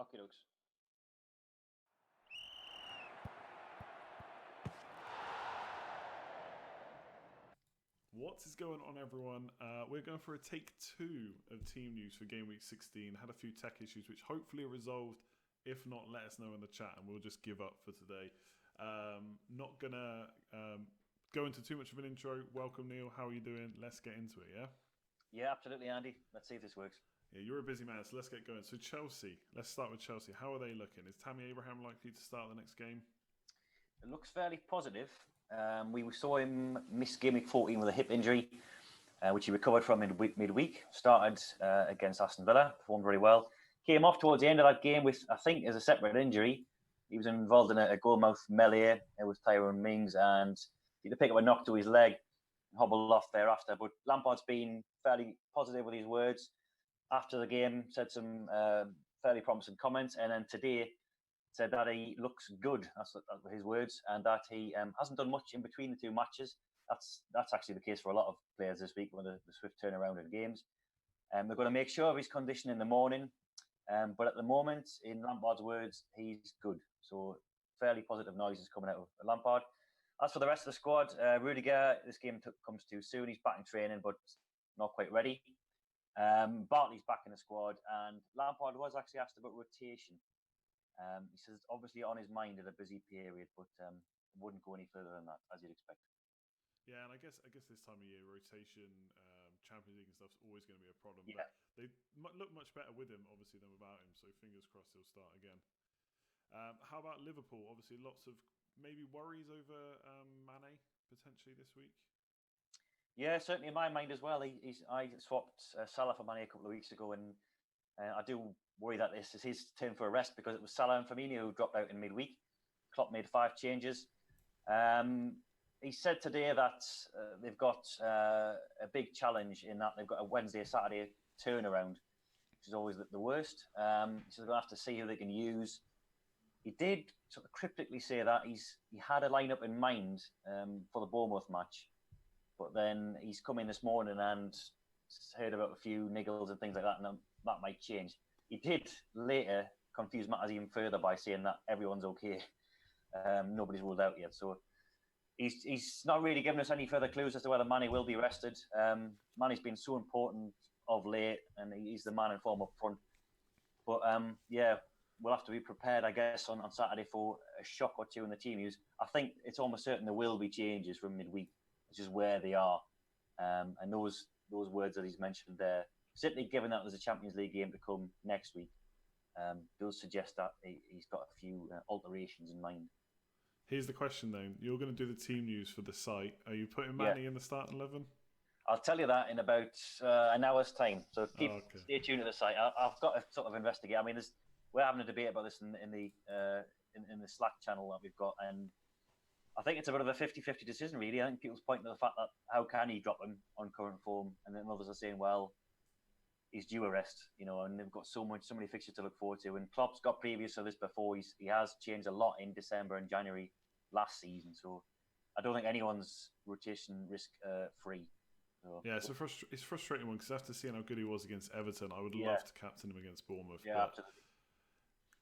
Okay, dokes. What is going on, everyone? We're going for a take 2 of team news for Game Week 16. Had a few tech issues which hopefully are resolved. If not, let us know in the chat and we'll just give up for today. Not going to go into too much of an intro. Welcome, Neale. How are you doing? Let's get into it, yeah? Yeah, absolutely, Andy. Let's see if this works. Yeah, you're a busy man, so let's get going. So Chelsea, let's start with Chelsea. How are they looking? Is Tammy Abraham likely to start the next game? It looks fairly positive. We saw him miss game week 14 with a hip injury, which he recovered from midweek. Started against Aston Villa, performed very well. Came off towards the end of that game with, I think, as a separate injury. He was involved in a goalmouth melee with Tyrone Mings, and he had to pick up a knock to his leg and hobbled off thereafter. But Lampard's been fairly positive with his words after the game, said some fairly promising comments, and then today said that he looks good. That's his words, and that he hasn't done much in between the two matches. That's actually the case for a lot of players this week with the swift turnaround in games. They're going to make sure of his condition in the morning, but at the moment, in Lampard's words, he's good. So fairly positive noises coming out of Lampard. As for the rest of the squad, Rudiger, this game comes too soon. He's back in training, but not quite ready. Bartley's back in the squad, and Lampard was actually asked about rotation. He says it's obviously on his mind at a busy period, but wouldn't go any further than that, as you'd expect. Yeah, and I guess this time of year, rotation, Champions League and stuff's always going to be a problem. Yeah. But they look much better with him, obviously, than without him. So fingers crossed he'll start again. How about Liverpool? Obviously, lots of maybe worries over Mane potentially this week. Yeah, certainly in my mind as well. I swapped Salah for Mane a couple of weeks ago, and I do worry that this is his turn for a rest because it was Salah and Firmino who dropped out in midweek. Klopp made 5 changes. He said today that they've got a big challenge in that they've got a Wednesday, Saturday turnaround, which is always the worst. So they're going to have to see who they can use. He did sort of cryptically say that he had a lineup in mind for the Bournemouth match, but then he's come in this morning and heard about a few niggles and things like that, and that might change. He did later confuse matters even further by saying that everyone's okay. Nobody's ruled out yet. So he's not really given us any further clues as to whether Mane will be rested. Mane's been so important of late, and he's the man in form up front. But yeah, we'll have to be prepared, I guess, on Saturday for a shock or two in the team news. I think it's almost certain there will be changes from midweek, which is where they are. And those words that he's mentioned there, certainly given that there's a Champions League game to come next week, does suggest that he's got a few alterations in mind. Here's the question, though. You're going to do the team news for the site. Are you putting Mane in the starting 11? I'll tell you that in about an hour's time. So stay tuned to the site. I've got to sort of investigate. I mean, we're having a debate about this in the Slack channel that we've got, and I think it's a bit of a 50-50 decision, really. I think people's pointing to the fact that how can he drop him on current form, and then others are saying, well, he's due a rest, and they've got so many fixtures to look forward to. And Klopp's got previous to this before. He has changed a lot in December and January last season, so I don't think anyone's rotation risk free. So, yeah, it's it's a frustrating one because after seeing how good he was against Everton, I would love to captain him against Bournemouth. Yeah, but absolutely.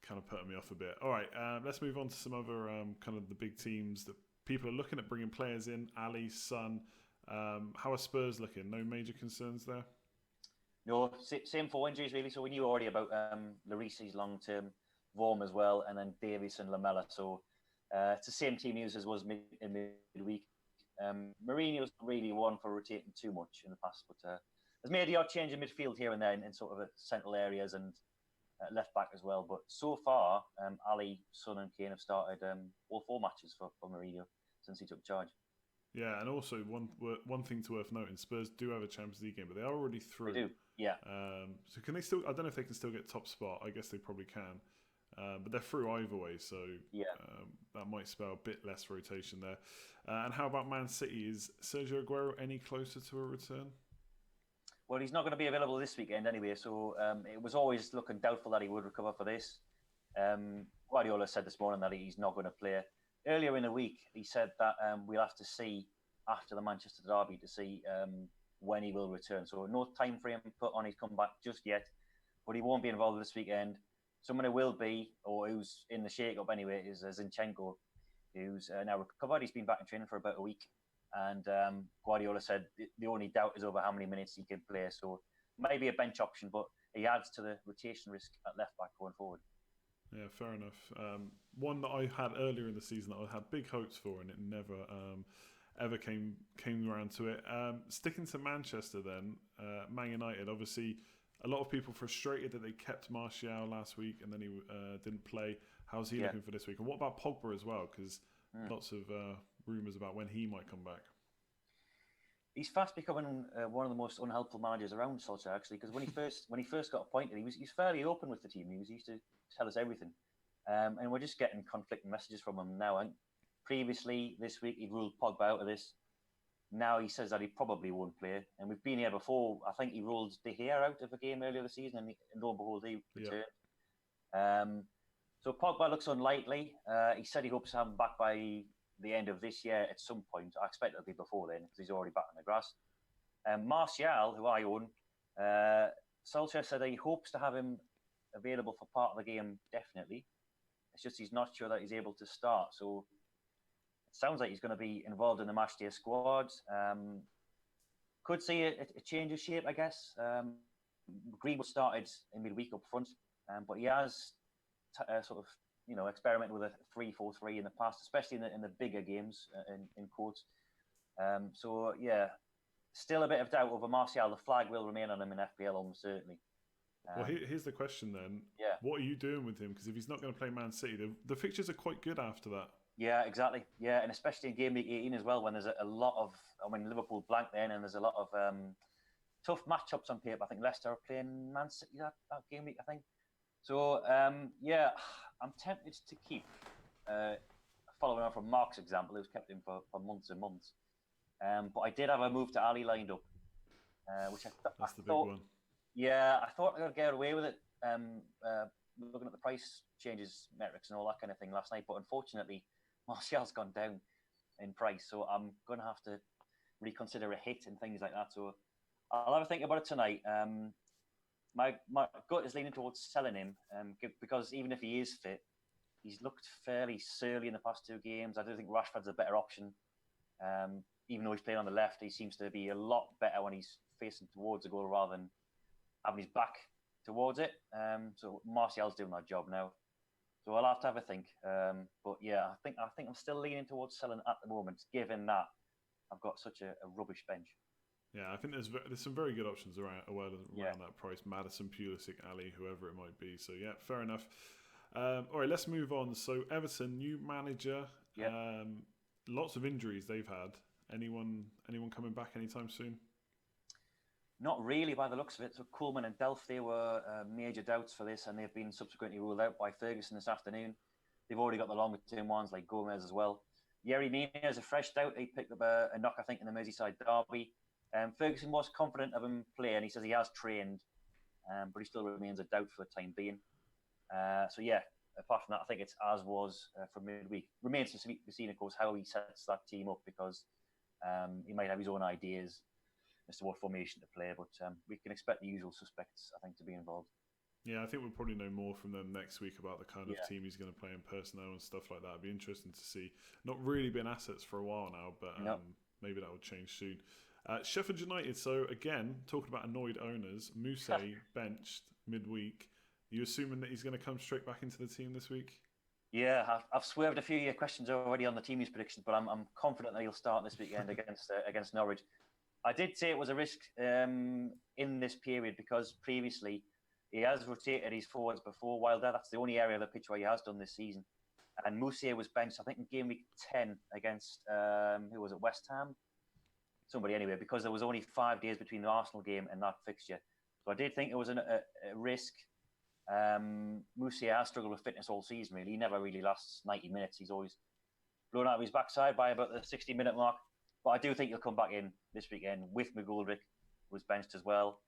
Kind of putting me off a bit. All right, let's move on to some other kind of the big teams that people are looking at bringing players in. Ali, Son. How are Spurs looking? No major concerns there? No, same 4 injuries really. So we knew already about Lloris's long-term form as well, and then Davies and Lamella. So it's the same team news as was in midweek. Mourinho's not really one for rotating too much in the past, but has made the odd change in midfield here and there in sort of central areas and left back as well. But so far, Ali, Son and Kane have started all 4 matches for Mourinho since he took charge. Yeah, and also one thing to worth noting: Spurs do have a Champions League game, but they are already through. They do, yeah. So can they still? I don't know if they can still get top spot. I guess they probably can, but they're through either way. So that might spell a bit less rotation there. And how about Man City? Is Sergio Aguero any closer to a return? Well, he's not going to be available this weekend anyway, so it was always looking doubtful that he would recover for this. Guardiola said this morning that he's not going to play. Earlier in the week, he said that we'll have to see after the Manchester derby to see when he will return. So no time frame put on his comeback just yet, but he won't be involved this weekend. someone who will be, or who's in the shake-up anyway, is Zinchenko, who's now recovered. He's been back in training for about a week. And Guardiola said the only doubt is over how many minutes he can play. So maybe a bench option, but he adds to the rotation risk at left back going forward. Yeah, fair enough. One that I had earlier in the season that I had big hopes for, and it never ever came around to it. Sticking to Manchester then, Man United, obviously a lot of people frustrated that they kept Martial last week and then he didn't play. How's he looking for this week? And what about Pogba as well? Because lots of rumours about when he might come back. He's fast becoming one of the most unhelpful managers around, Solskjaer, actually, because when he first got appointed, he was fairly open with the team. He used to tell us everything. And we're just getting conflicting messages from him now. And previously, this week, he ruled Pogba out of this. Now he says that he probably won't play. And we've been here before. I think he ruled De Gea out of a game earlier this season, and lo and behold, he returned. So Pogba looks unlikely. He said he hopes to have him back by the end of this year at some point. I expect it'll be before then, because he's already back on the grass. Martial, who I own, Solskjaer said he hopes to have him available for part of the game, definitely. It's just he's not sure that he's able to start. So it sounds like he's going to be involved in the matchday squad. Could see a change of shape, I guess. Greenwood started in midweek up front, but he has sort of experimented with a 3-4-3 in the past, especially in the bigger games, in quotes. So yeah, still a bit of doubt over Martial. The flag will remain on him in FPL almost certainly. Well, here's the question then. Yeah. What are you doing with him? Because if he's not going to play Man City, the fixtures are quite good after that. Yeah, exactly. Yeah, and especially in Gameweek 18 as well, when there's a lot of, Liverpool blank then, and there's a lot of tough matchups on paper. I think Leicester are playing Man City that game week, I think. So, yeah, I'm tempted to keep, following on from Mark's example, who's kept him for months and months. But I did have a move to Ali lined up, which That's the big one. Yeah, I thought I could get away with it, looking at the price changes metrics and all that kind of thing last night. But unfortunately, Martial's gone down in price, so I'm going to have to reconsider a hit and things like that. So I'll have a think about it tonight. My gut is leaning towards selling him because even if he is fit, he's looked fairly surly in the past two games. I do think Rashford's a better option. Even though he's playing on the left, he seems to be a lot better when he's facing towards the goal rather than having his back towards it. So Martial's doing that job now. So I'll have to have a think. But yeah, I think I'm still leaning towards selling at the moment, given that I've got such a rubbish bench. Yeah, I think there's some very good options around that price. Madison, Pulisic, Ali, whoever it might be. So yeah, fair enough. All right, let's move on. So Everton, new manager. Yep. Lots of injuries they've had. Anyone coming back anytime soon? Not really, by the looks of it. So Coleman and Delph, they were major doubts for this, and they've been subsequently ruled out by Ferguson this afternoon. They've already got the longer term ones like Gomez as well. Yerry Mina is a fresh doubt. He picked up a knock, I think, in the Merseyside derby. Ferguson was confident of him playing. He says he has trained, but he still remains a doubt for the time being. So yeah, apart from that, I think it's as was for midweek. Remains to be seen, of course, how he sets that team up, because he might have his own ideas as to what formation to play, but we can expect the usual suspects, I think, to be involved. Yeah, I think we'll probably know more from them next week about the kind of team he's going to play in personnel and stuff like that. It'd be interesting to see. Not really been assets for a while now, but maybe that will change soon. Sheffield United, so again, talking about annoyed owners, Mousse benched midweek. Are you assuming that he's going to come straight back into the team this week? Yeah, I've swerved a few of your questions already on the team news predictions, but I'm confident that he'll start this weekend against Norwich. I did say it was a risk in this period because previously he has rotated his forwards before. While that's the only area of the pitch where he has done this season. And Mousse was benched, I think, in game week 10 against, who was it, West Ham? Somebody anyway, because there was only 5 days between the Arsenal game and that fixture. So I did think it was a risk. Mousse has struggled with fitness all season, really. He never really lasts 90 minutes. He's always blown out of his backside by about the 60-minute mark. But I do think he'll come back in this weekend with McGoldrick, who was benched as well.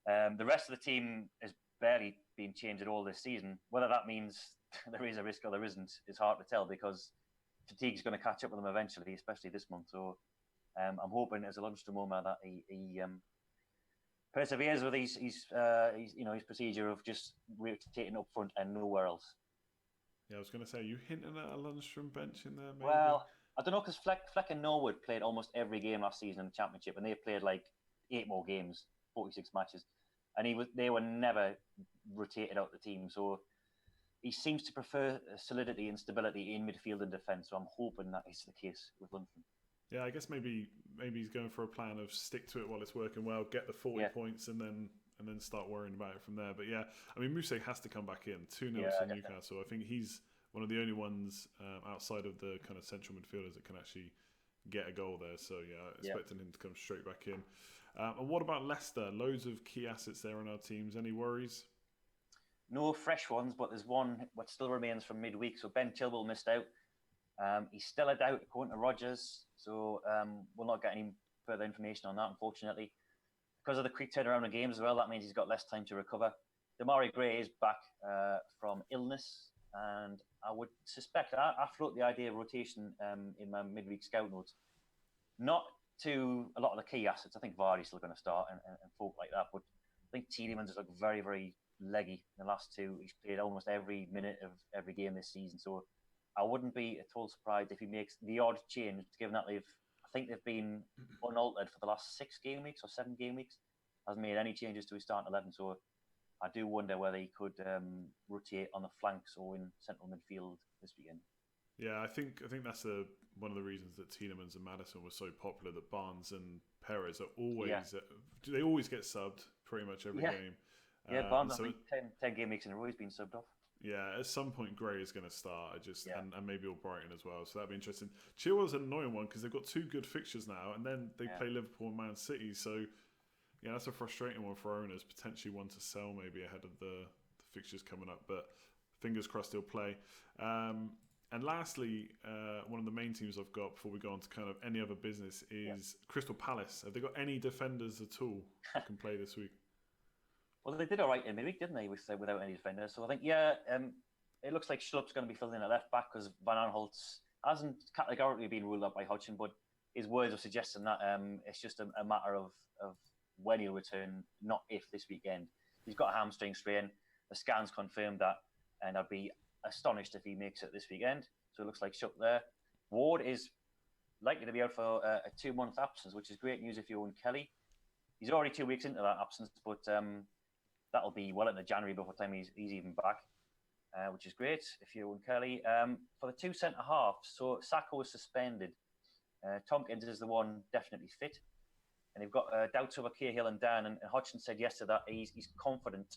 The rest of the team has barely been changed at all this season. Whether that means there is a risk or there isn't is hard to tell, because fatigue's going to catch up with them eventually, especially this month. So I'm hoping as a Lundstrom owner that he perseveres with his his procedure of just rotating up front and nowhere else. Yeah, I was going to say, you hinting at a Lundstrom bench in there, maybe? Well, I don't know, because Fleck and Norwood played almost every game last season in the Championship, and they played like 8 more games, 46 matches, and they were never rotated out the team. So he seems to prefer solidity and stability in midfield and defence. So I'm hoping that is the case with Lundstrom. Yeah, I guess maybe he's going for a plan of stick to it while it's working well, get the 40 points, and then start worrying about it from there. But yeah, I mean, Mousse has to come back in 2-0 to Newcastle. I think he's one of the only ones outside of the kind of central midfielders that can actually get a goal there. So yeah, expecting him to come straight back in. And what about Leicester? Loads of key assets there in our teams. Any worries? No fresh ones, but there's one what still remains from midweek. So Ben Chilwell missed out. He's still a doubt according to Rodgers, so we'll not get any further information on that, unfortunately. Because of the quick turnaround of games as well, that means he's got less time to recover. Demarai Gray is back from illness, and I would suspect, I float the idea of rotation in my midweek scout notes. Not to a lot of the key assets. I think Vardy's still going to start and folk like that, but I think Tielemans has looked very, very leggy in the last 2. He's played almost every minute of every game this season, so I wouldn't be at all surprised if he makes the odd change, given that I think they've been unaltered for the last 6 game weeks or 7 game weeks. Hasn't made any changes to his starting 11, so I do wonder whether he could rotate on the flanks or in central midfield this weekend. Yeah, I think that's one of the reasons that Tielemans and Maddison were so popular. That Barnes and Perez are always they always get subbed pretty much every game. Yeah, Barnes, I think 10 game weeks in a row he's been subbed off. Yeah, at some point Gray is going to start. And maybe all Brighton as well. So that'd be interesting. Chilwell's an annoying one because they've got 2 good fixtures now, and then they play Liverpool and Man City. So yeah, that's a frustrating one for owners. Potentially one to sell maybe ahead of the fixtures coming up. But fingers crossed he'll play. And lastly, one of the main teams I've got before we go on to kind of any other business is Crystal Palace. Have they got any defenders at all that can play this week? Well, they did all right in midweek, didn't they, without any defenders? So I think, it looks like Schlupp's going to be filling in at left back because Van Aanholt hasn't categorically been ruled out by Hodgson, but his words are suggesting that it's just a matter of when he'll return, not if this weekend. He's got a hamstring strain. The scans confirmed that, and I'd be astonished if he makes it this weekend. So it looks like Schlupp there. Ward is likely to be out for a 2-month absence, which is great news if you own Kelly. He's already 2 weeks into that absence, but that'll be well into January before the time he's even back, which is great if you own Kelly. For the 2 centre-halves, so Sacco was suspended. Tompkins is the one definitely fit. And they've got doubts over Cahill and Dan, and Hodgson said yesterday that he's confident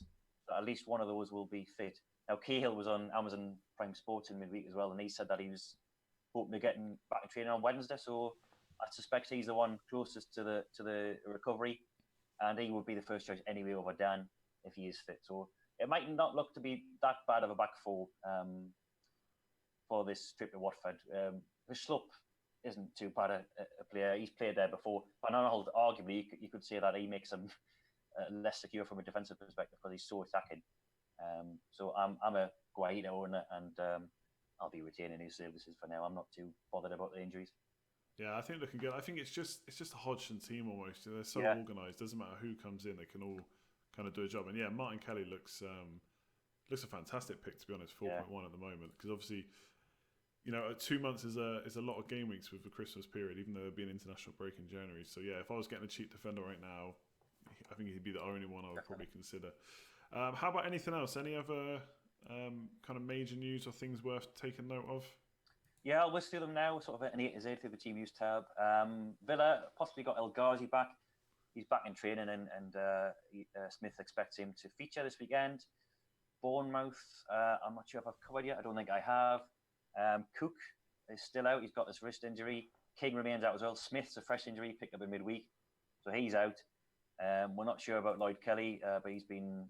that at least one of those will be fit. Now, Cahill was on Amazon Prime Sports in midweek as well, and he said that he was hoping to get back in training on Wednesday, so I suspect he's the one closest to the recovery, and he would be the first choice anyway over Dan if he is fit. So it might not look to be that bad of a back four for this trip to Watford. Schlupp isn't too bad a player. He's played there before. Van Aanholt, arguably, you could say that he makes him less secure from a defensive perspective because he's so attacking. So I'm a Guaita owner, and I'll be retaining his services for now. I'm not too bothered about the injuries. Yeah, I think looking good. I think it's just a Hodgson team almost. They're so organised. Doesn't matter who comes in, they can all kind of do a job. And yeah, Martin Kelly looks a fantastic pick, to be honest. 4.1 at the moment, because obviously, 2 months is a lot of game weeks with the Christmas period, even though there'll be an international break in January. So yeah, if I was getting a cheap defender right now, I think he'd be the only one I would probably consider. How about anything else? Any other kind of major news or things worth taking note of? Yeah, I'll list through them now, sort of an A to Z through the team news tab. Villa possibly got El Ghazi back. He's back in training, and Smith expects him to feature this weekend. Bournemouth, I'm not sure if I've covered yet. I don't think I have. Cook is still out. He's got this wrist injury. King remains out as well. Smith's a fresh injury, picked up in midweek, so he's out. We're not sure about Lloyd Kelly, but he's been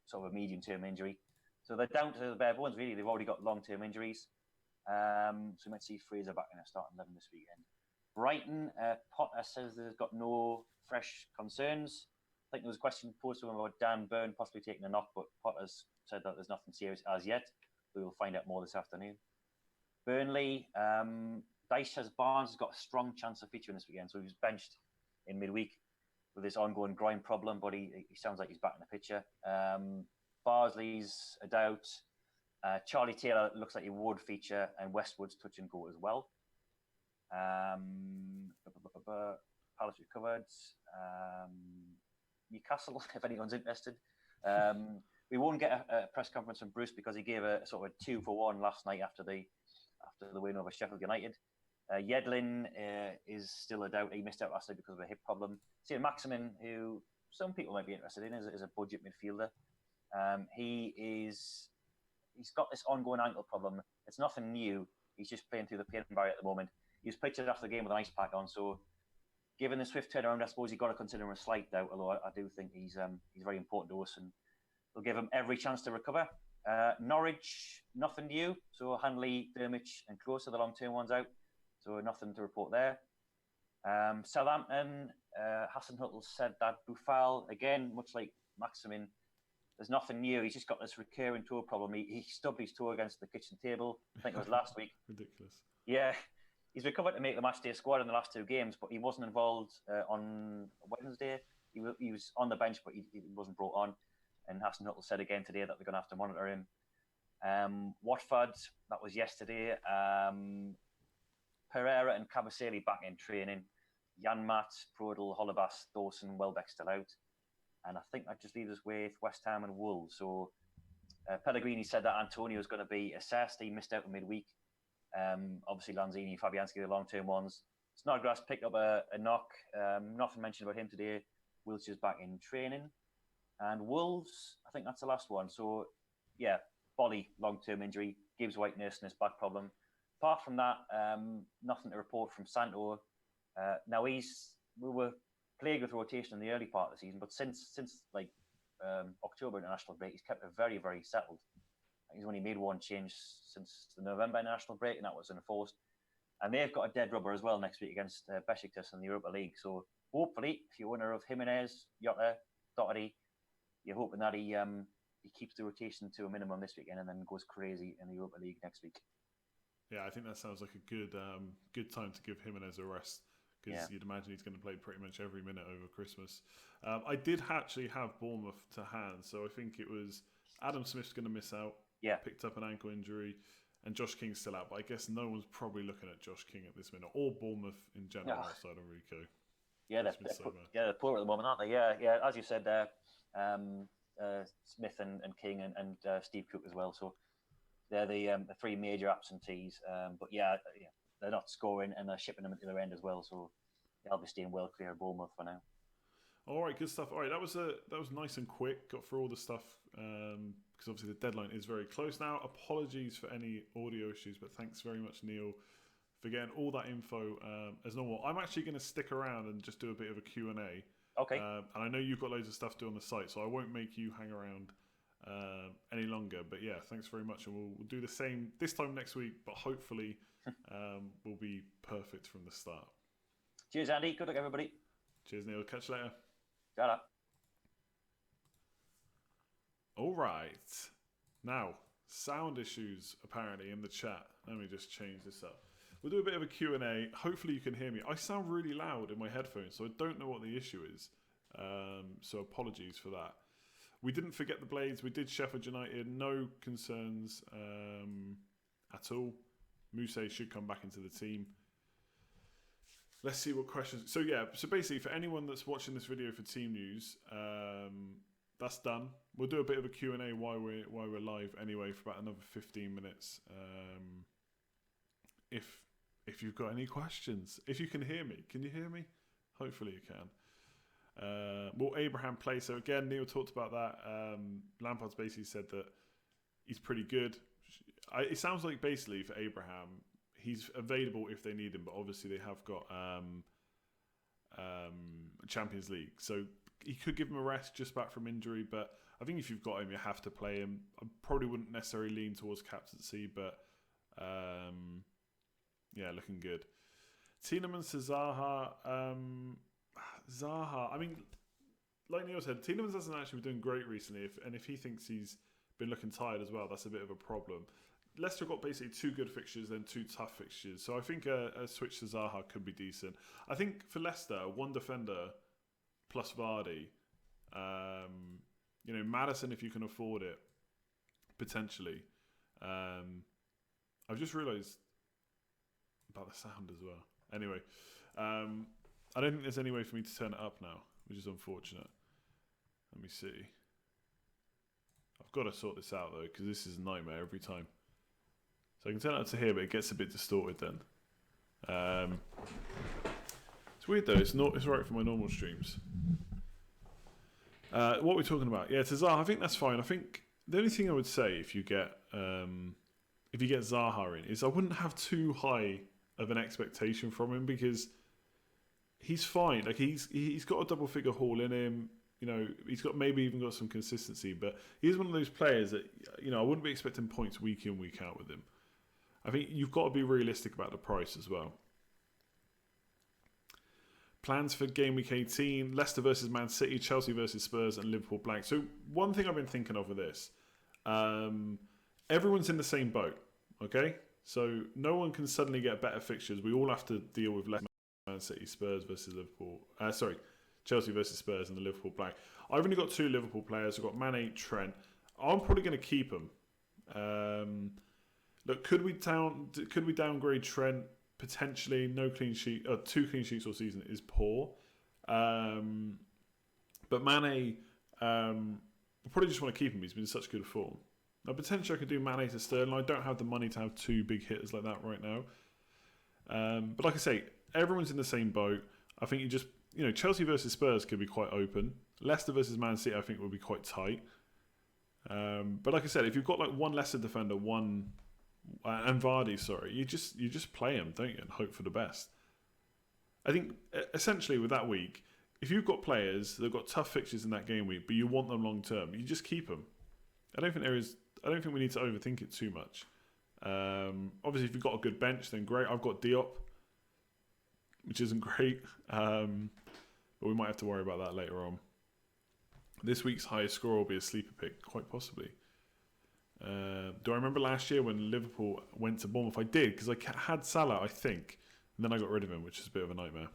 sort of a medium-term injury. So they're down to the bare bones, really. They've already got long-term injuries. So we might see Fraser back in a starting 11 this weekend. Brighton, Potter says they've got no fresh concerns. I think there was a question posed to him about Dan Burn possibly taking a knock, but Potter's said that there's nothing serious as yet. We will find out more this afternoon. Burnley, Dyche says Barnes has got a strong chance of featuring this weekend, so he was benched in midweek. with this ongoing groin problem, but he sounds like he's back in the picture. Barsley's a doubt. Charlie Taylor looks like he would feature, and Westwood's touch and go as well. Palace recovered. Newcastle, if anyone's interested. We won't get a press conference from Bruce because he gave a sort of a 2-for-1 last night after the win over Sheffield United. Yedlin is still a doubt. He missed out last night because of a hip problem. St. Maximin, who some people might be interested in, is a budget midfielder. He's got this ongoing ankle problem. It's nothing new. He's just playing through the pain barrier at the moment. He was pictured after the game with an ice pack on. So, given the swift turnaround, I suppose you've got to consider him a slight doubt. Although I do think he's very important to us, and we'll give him every chance to recover. Norwich, nothing new. So Hanley, Dermich, and Close are the long-term ones out. So nothing to report there. Southampton, Hasenhüttl said that Boufal, again, much like Maximin, there's nothing new. He's just got this recurring toe problem. He stubbed his toe against the kitchen table. I think it was last week. Ridiculous. Yeah. He's recovered to make the matchday squad in the last 2 games, but he wasn't involved on Wednesday. He was on the bench, but he wasn't brought on. And Hasenhüttl said again today that they're going to have to monitor him. Watford, that was yesterday. Pereira and Kabasele back in training. Janmaat, Prodel, Holebas, Dawson, Welbeck still out. And I think that just leaves us with West Ham and Wolves. So Pellegrini said that Antonio is going to be assessed. He missed out in midweek. Obviously, Lanzini, Fabianski, the long-term ones. Snodgrass picked up a knock. Nothing mentioned about him today. Wilshire's back in training. And Wolves, I think that's the last one. So, yeah, Bolly, long-term injury. Gibbs White nursing his back problem. Apart from that, nothing to report from Santo. Now, we were plagued with rotation in the early part of the season, but since October international break, he's kept it very, very settled. He's only made one change since the November international break, and that was enforced. And they've got a dead rubber as well next week against Besiktas in the Europa League. So hopefully, if you're winner of Jimenez, Jota, Doherty, you're hoping that he keeps the rotation to a minimum this weekend and then goes crazy in the Europa League next week. Yeah, I think that sounds like a good time to give Jimenez a rest, because you'd imagine he's going to play pretty much every minute over Christmas. I did actually have Bournemouth to hand, so I think it was Adam Smith's going to miss out. Yeah, picked up an ankle injury, and Josh King's still out. But I guess no one's probably looking at Josh King at this minute, or Bournemouth in general outside of Rico. Yeah, they're poor at the moment, aren't they? Yeah. As you said, Smith and King and Steve Cook as well. So they're the 3 major absentees. But they're not scoring, and they're shipping them into their end as well. So they'll be staying well clear of Bournemouth for now. All right, good stuff. All right, that was nice and quick. Got through all the stuff because obviously the deadline is very close now. Apologies for any audio issues, but thanks very much, Neale, for getting all that info as normal. I'm actually going to stick around and just do a bit of a Q&A. Okay. And I know you've got loads of stuff to do on the site, so I won't make you hang around any longer. But yeah, thanks very much, and we'll do the same this time next week. But hopefully, we'll be perfect from the start. Cheers, Andy. Good luck, everybody. Cheers, Neale. Catch you later. Ta-da. All right. Now, sound issues apparently in the chat. Let me just change this up. We'll do a bit of a Q&A. Hopefully you can hear me. I sound really loud in my headphones, so I don't know what the issue is. So apologies for that. We didn't forget the Blades. We did Sheffield United. No concerns at all. Muse should come back into the team. Let's see what questions. So basically for anyone that's watching this video for team news, that's done. We'll do a bit of a Q&A while we're live anyway for about another 15 minutes. If you've got any questions, if you can hear me, can you hear me? Hopefully you can. Will Abraham play? So again, Neale talked about that. Lampard's basically said that he's pretty good. It sounds like basically for Abraham, he's available if they need him, but obviously they have got Champions League. So he could give him a rest just back from injury, but I think if you've got him, you have to play him. I probably wouldn't necessarily lean towards captaincy, but looking good. Tielemans to Zaha. Zaha, I mean, like Neale said, Tielemans hasn't actually been doing great recently, if he thinks he's been looking tired as well, that's a bit of a problem. Leicester got basically 2 good fixtures, then 2 tough fixtures. So I think a switch to Zaha could be decent. I think for Leicester, one defender plus Vardy. Maddison if you can afford it, potentially. I've just realised about the sound as well. Anyway, I don't think there's any way for me to turn it up now, which is unfortunate. Let me see. I've got to sort this out though, because this is a nightmare every time. So I can turn it up to here, but it gets a bit distorted then. It's weird though. It's right for my normal streams. What we're talking about? Yeah, to Zaha, I think that's fine. I think the only thing I would say if you get Zaha in is I wouldn't have too high of an expectation from him, because he's fine. Like he's got a double figure haul in him. He's maybe even got some consistency, but he's one of those players that I wouldn't be expecting points week in, week out with him. I think you've got to be realistic about the price as well. Plans for game week 18, Leicester versus Man City, Chelsea versus Spurs, and Liverpool blank. So one thing I've been thinking of with this, everyone's in the same boat, okay? So no one can suddenly get better fixtures. We all have to deal with Leicester, Man City, Spurs versus Liverpool. Chelsea versus Spurs and the Liverpool blank. I've only got 2 Liverpool players. I've got Mane, Trent. I'm probably going to keep them. Look, could we downgrade Trent? Potentially. No clean sheet. 2 clean sheets all season is poor. But Mane, I probably just want to keep him. He's been in such good form. Now, potentially I could do Mane to Sterling. I don't have the money to have 2 big hitters like that right now. But like I say, everyone's in the same boat. I think you just... Chelsea versus Spurs could be quite open. Leicester versus Man City, I think, will be quite tight. But like I said, if you've got like one Leicester defender, and Vardy, you just play them, don't you, and hope for the best. I think essentially with that week, if you've got players that've got tough fixtures in that game week, but you want them long term, you just keep them. I don't think we need to overthink it too much. Obviously, if you've got a good bench, then great. I've got Diop, which isn't great. But we might have to worry about that later on. This week's highest score will be a sleeper pick, quite possibly. Do I remember last year when Liverpool went to Bournemouth? I did, because I had Salah, I think, and then I got rid of him, which is a bit of a nightmare.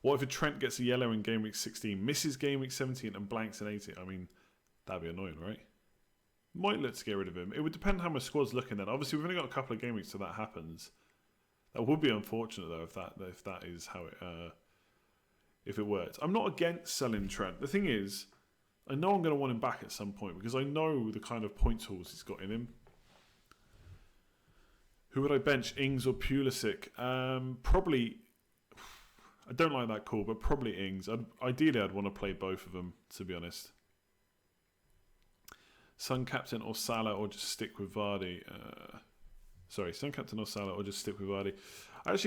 What if a Trent gets a yellow in game week 16, misses game week 17 and blanks in 18? I mean, that'd be annoying, right? Might look to get rid of him. It would depend how my squad's looking then. Obviously, we've only got a couple of game weeks till that happens. That would be unfortunate though if that is how it if it works. I'm not against selling Trent. The thing is, I know I'm going to want him back at some point because I know the kind of point tools he's got in him. Who would I bench, Ings or Pulisic? Probably. I don't like that call, but probably Ings. Ideally, I'd want to play both of them, to be honest. Sun captain or Salah, or just stick with Vardy. Sun captain or Salah, or just stick with Vardy. I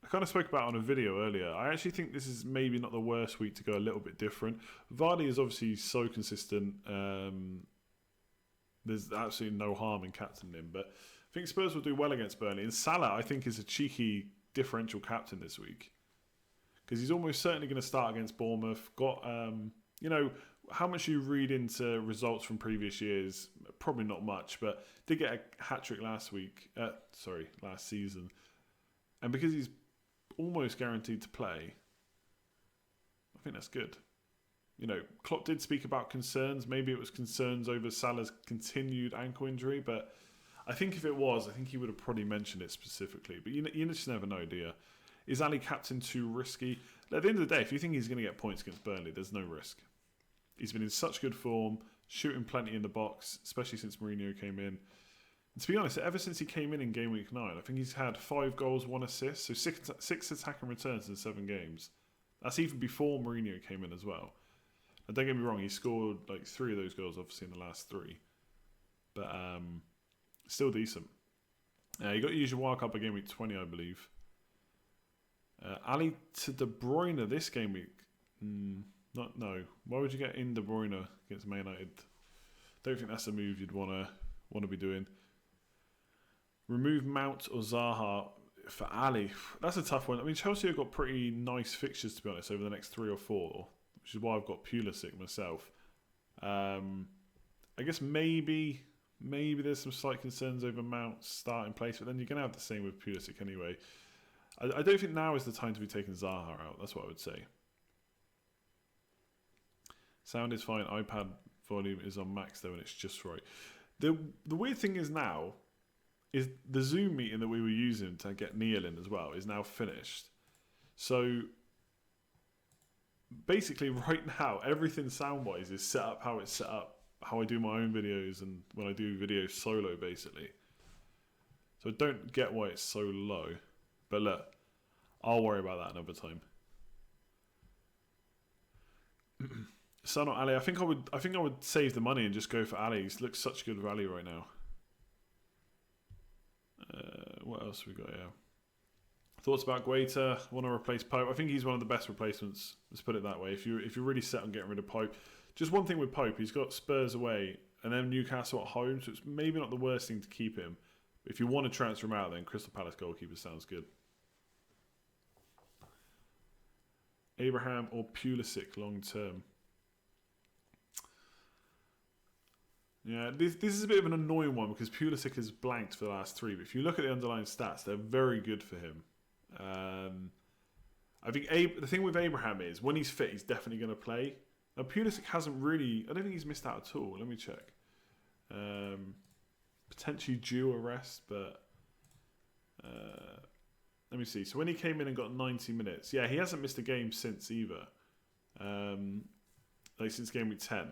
kind of spoke about it on a video earlier. I actually think this is maybe not the worst week to go a little bit different. Vardy is obviously so consistent. There's absolutely no harm in captaining him, but I think Spurs will do well against Burnley. And Salah, I think, is a cheeky differential captain this week because he's almost certainly going to start against Bournemouth. Got how much you read into results from previous years, probably not much, but did get a hat-trick last season. And because he's almost guaranteed to play, I think that's good. Klopp did speak about concerns. Maybe it was concerns over Salah's continued ankle injury, but I think if it was, I think he would have probably mentioned it specifically. But you just never know, do you? Is Ali captain too risky? At the end of the day, if you think he's going to get points against Burnley, there's no risk. He's been in such good form, shooting plenty in the box, especially since Mourinho came in. And to be honest, ever since he came in game week 9, I think he's had 5 goals, 1 assist, so 6 attacking returns in 7 games. That's even before Mourinho came in as well. And don't get me wrong, he scored like 3 of those goals, obviously, in the last 3. But still decent. You got to use your wildcard by game week 20, I believe. Ali to De Bruyne this game week. No. Why would you get in De Bruyne against Man United? Don't think that's a move you'd want to be doing. Remove Mount or Zaha for Ali. That's a tough one. I mean, Chelsea have got pretty nice fixtures, to be honest, over the next 3 or 4, which is why I've got Pulisic myself. I guess maybe there's some slight concerns over Mount's starting place, but then you're going to have the same with Pulisic anyway. I don't think now is the time to be taking Zaha out. That's what I would say. Sound is fine. iPad volume is on max though, and it's just right. The weird thing is now, is the Zoom meeting that we were using to get Neale in as well is now finished. So basically right now, everything sound-wise is set up how it's set up, how I do my own videos and when I do videos solo, basically. So I don't get why it's so low. But look, I'll worry about that another time. Son or Ali, I think I would save the money and just go for Ali. He looks such good value right now. What else have we got here? Thoughts about Guaita? Want to replace Pope? I think he's one of the best replacements. Let's put it that way. If you're really set on getting rid of Pope, just one thing with Pope, he's got Spurs away and then Newcastle at home, so it's maybe not the worst thing to keep him. If you want to transfer him out, then Crystal Palace goalkeeper sounds good. Abraham or Pulisic long term? Yeah, this is a bit of an annoying one because Pulisic has blanked for the last 3. But if you look at the underlying stats, they're very good for him. I think the thing with Abraham is when he's fit, he's definitely going to play. Now Pulisic hasn't really. I don't think he's missed out at all. Let me check. Potentially due a rest, but let me see. So when he came in and got 90 minutes, yeah, he hasn't missed a game since either. Like since game week 10.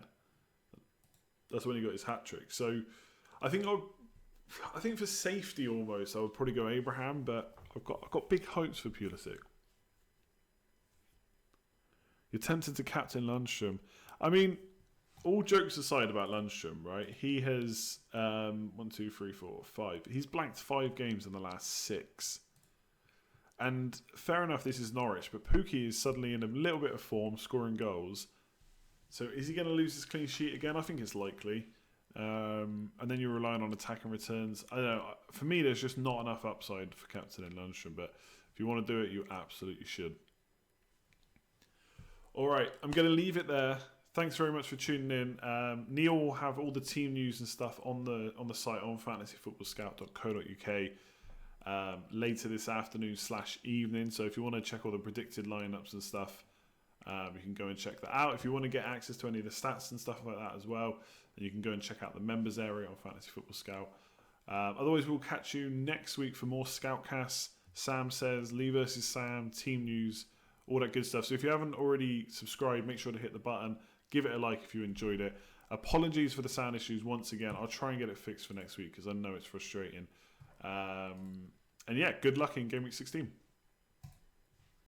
That's when he got his hat trick. So I think for safety almost, I would probably go Abraham, but I've got big hopes for Pulisic. You're tempted to captain Lundstrom. I mean, all jokes aside about Lundstrom, right? He has 1, 2, 3, 4, 5. He's blanked 5 games in the last 6. And fair enough, this is Norwich, but Pookie is suddenly in a little bit of form, scoring goals. So is he going to lose his clean sheet again? I think it's likely. And then you're relying on attack and returns. I don't know. For me, there's just not enough upside for captain in Lundstrom. But if you want to do it, you absolutely should. All right, I'm going to leave it there. Thanks very much for tuning in. Neale will have all the team news and stuff on the site on fantasyfootballscout.co.uk later this afternoon / evening. So if you want to check all the predicted lineups and stuff, you can go and check that out. If you want to get access to any of the stats and stuff like that as well, then you can go and check out the members area on Fantasy Football Scout. Otherwise, we'll catch you next week for more Scoutcasts. Sam Says, Lee versus Sam, team news, all that good stuff. So if you haven't already subscribed, make sure to hit the button. Give it a like if you enjoyed it. Apologies for the sound issues once again. I'll try and get it fixed for next week because I know it's frustrating. And yeah, good luck in Game Week 16.